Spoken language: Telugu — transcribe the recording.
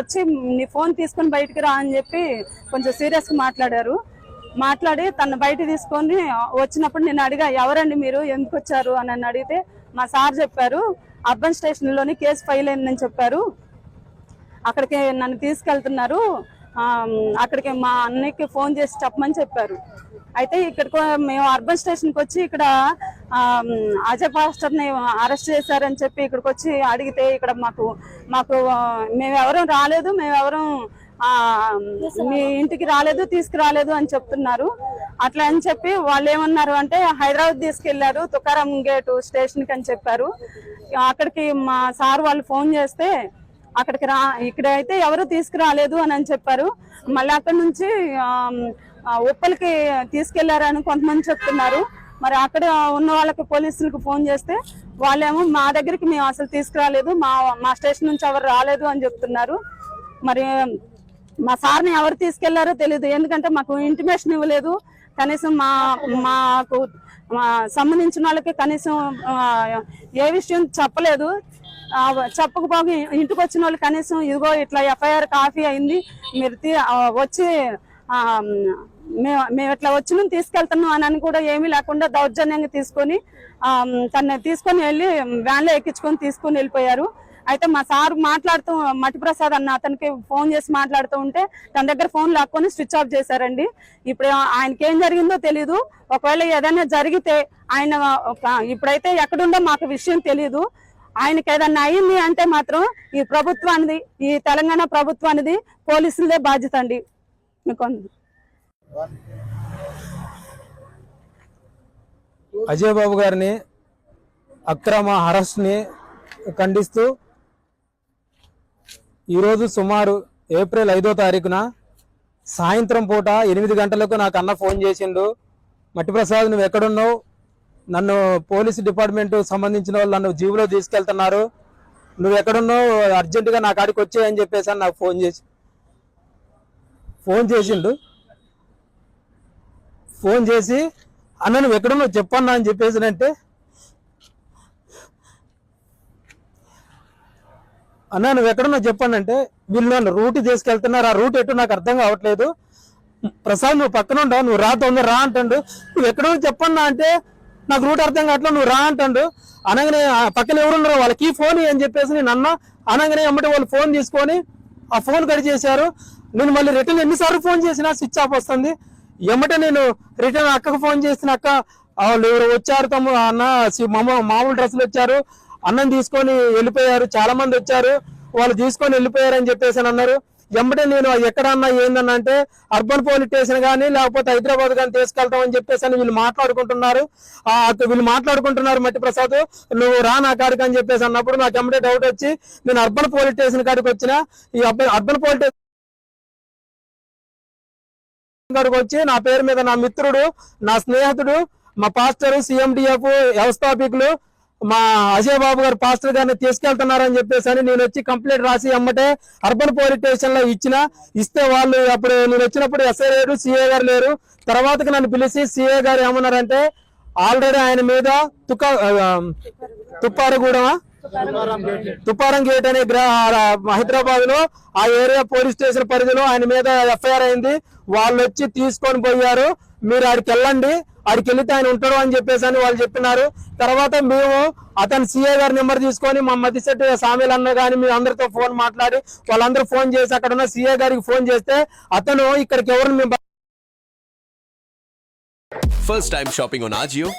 వచ్చి నీ ఫోన్ తీసుకొని బయటికి రా అని చెప్పి కొంచెం సీరియస్గా మాట్లాడి తను బయట తీసుకొని వచ్చినప్పుడు నేను అడిగా, ఎవరండి మీరు, ఎందుకు వచ్చారు అని అడిగితే మా సార్ చెప్పారు, అర్బన్ స్టేషన్లోని కేసు ఫైల్ అయిందని చెప్పారు, అక్కడికి నన్ను తీసుకెళ్తున్నారు, అక్కడికి మా అన్నయ్యకి ఫోన్ చేసి చెప్పమని చెప్పారు. అయితే ఇక్కడికి మేము అర్బన్ స్టేషన్కి వచ్చి ఇక్కడ అజయ్ పాస్టర్ని అరెస్ట్ చేశారని చెప్పి ఇక్కడికి వచ్చి అడిగితే ఇక్కడ మాకు మేమెవరం రాలేదు, మేమెవరం మీ ఇంటికి రాలేదు, తీసుకురాలేదు అని చెప్తున్నారు. అట్లా అని చెప్పి వాళ్ళు ఏమన్నారు అంటే హైదరాబాద్ తీసుకెళ్లారు, తుకారం గేటు స్టేషన్కి అని చెప్పారు. అక్కడికి మా సార్ వాళ్ళు ఫోన్ చేస్తే అక్కడికి ఇక్కడైతే ఎవరు తీసుకురాలేదు అని చెప్పారు. మళ్ళీ అక్కడ నుంచి ఉప్పలకి తీసుకెళ్లారని కొంతమంది చెప్తున్నారు. మరి అక్కడ ఉన్న వాళ్ళకి పోలీసులకు ఫోన్ చేస్తే వాళ్ళేమో మా దగ్గరికి మేము అసలు తీసుకురాలేదు, మా స్టేషన్ నుంచి ఎవరు రాలేదు అని చెప్తున్నారు. మరి మా సార్ని ఎవరు తీసుకెళ్లారో తెలియదు, ఎందుకంటే మాకు ఇంటిమేషన్ ఇవ్వలేదు. కనీసం మాకు సంబంధించిన వాళ్ళకి కనీసం ఏ విషయం చెప్పలేదు. చెప్పకపోగా ఇంటికి వచ్చిన వాళ్ళు కనీసం ఇదిగో ఇట్లా ఎఫ్ఐఆర్ కాపీ అయింది, మీరు వచ్చి మేము ఇట్లా వచ్చి తీసుకెళ్తున్నాం అని కూడా ఏమీ లేకుండా దౌర్జన్యంగా తీసుకొని తను తీసుకొని వెళ్ళి వ్యాన్లో ఎక్కించుకొని తీసుకొని వెళ్ళిపోయారు. అయితే మా సార్ మాట్లాడుతూ మట్టిప్రసాద్ అన్న అతనికి ఫోన్ చేసి మాట్లాడుతూ ఉంటే తన దగ్గర ఫోన్ లాక్కొని స్విచ్ ఆఫ్ చేశారండి. ఇప్పుడు ఆయనకి ఏం జరిగిందో తెలీదు. ఒకవేళ ఏదైనా జరిగితే ఆయన ఇప్పుడైతే ఎక్కడుందో మాకు విషయం తెలీదు. ఆయనకి ఏదన్నా అయింది అంటే మాత్రం ఈ ప్రభుత్వానికి, ఈ తెలంగాణ ప్రభుత్వానికి పోలీసులదే బాధ్యత అండి. మీకు అజయ్ బాబు గారిని అక్రమ అరెస్ట్ని ఖండిస్తూ ఈరోజు సుమారు ఏప్రిల్ 5వ తారీఖున సాయంత్రం పూట 8 గంటలకు నాకు అన్న ఫోన్ చేసిండు. మట్టిప్రసాద్ నువ్వు ఎక్కడున్నావు, నన్ను పోలీసు డిపార్ట్మెంట్ సంబంధించిన వాళ్ళు నన్ను జీబులో తీసుకెళ్తున్నారు, నువ్వు ఎక్కడున్నావు, అర్జెంటుగా నా కాడికి వచ్చాయని చెప్పేసి నాకు ఫోన్ చేసిండు. ఫోన్ చేసి అన్న నువ్వు ఎక్కడున్నావు చెప్పన్నా అని చెప్పేసినంటే, అన్న నువ్వు ఎక్కడున్నావు చెప్పానంటే వీళ్ళు నన్ను రూట్ తీసుకెళ్తున్నారు, ఆ రూట్ ఎటు నాకు అర్థం కావట్లేదు, ప్రసాద్ నువ్వు పక్కన ఉండవు, నువ్వు రా తొందర రా అంటాడు. నువ్వు ఎక్కడో చెప్పన్నా అంటే నాకు రూట్ అర్థం కావట్లేదు, నువ్వు రా అంటాడు. అనగానే పక్కన ఎవరున్నారో వాళ్ళకి ఫోన్ అని చెప్పేసి నేను అన్న అనగానే అమ్మటి వాళ్ళు ఫోన్ తీసుకొని ఆ ఫోన్ కట్ చేశారు. నేను మళ్ళీ రిటర్న్ ఎన్నిసార్లు ఫోన్ చేసినా స్విచ్ ఆఫ్ వస్తుంది. ఎమ్మటే నేను రిటర్న్ అక్కకు ఫోన్ చేసిన అక్క వాళ్ళు ఎవరు వచ్చారు, తమ్ముడు అన్న మామూలు డ్రెస్సులు వచ్చారు, అన్నం తీసుకొని వెళ్ళిపోయారు, చాలా మంది వచ్చారు, వాళ్ళు తీసుకొని వెళ్ళిపోయారు అని చెప్పేసి అన్నారు. ఎమ్మటే నేను ఎక్కడన్నా ఏందన్నా అంటే అర్బన్ పోలీస్ స్టేషన్ కానీ లేకపోతే హైదరాబాద్ కానీ తీసుకెళ్తామని చెప్పేసి వీళ్ళు మాట్లాడుకుంటున్నారు. మట్టిప్రసాద్ నువ్వు రా నా కాడికి అని చెప్పేసి అన్నప్పుడు నాకు ఎమ్మటే డౌట్ వచ్చి నేను అర్బన్ పోలీస్ స్టేషన్ కాడికి వచ్చిన. ఈ అర్బన్ పోలీస్ స్టేషన్ కాడికి వచ్చి నా పేరు మీద నా మిత్రుడు, నా స్నేహితుడు, మా పాస్టర్, CMDF వ్యవస్థాపకులు మా అజయ్ బాబు గారు పాస్టర్ గారిని తీసుకెళ్తున్నారని చెప్పేసి నేను వచ్చి కంప్లైంట్ రాసి అమ్మటే అర్బన్ పోలీస్ స్టేషన్ లో ఇస్తే వాళ్ళు అప్పుడు నేను వచ్చినప్పుడు SI లేరు, CA గారు లేరు. తర్వాతకి నన్ను పిలిచి CA గారు ఏమన్నారంటే ఆల్రెడీ ఆయన మీద తుప్పారం గేట్ అనే హైదరాబాద్ లో ఆ ఏరియా పోలీస్ స్టేషన్ పరిధిలో ఆయన మీద FIR అయింది, వాళ్ళు వచ్చి తీసుకొని పోయారు, మీరు ఆడికి వెళ్ళండి, ఆడికి వెళ్తే ఆయన ఉంటాడు అని చెప్పేసి వాళ్ళు చెప్పినారు. తర్వాత మేము అతను CA గారి నెంబర్ తీసుకొని మా మధ్యశెట్టి సామీల్ అన్న కానీ మేము అందరితో ఫోన్ మాట్లాడి వాళ్ళందరూ ఫోన్ చేసి అక్కడ ఉన్న CA గారికి ఫోన్ చేస్తే అతను ఇక్కడికి ఎవరిని మేము First time shopping on Ajio?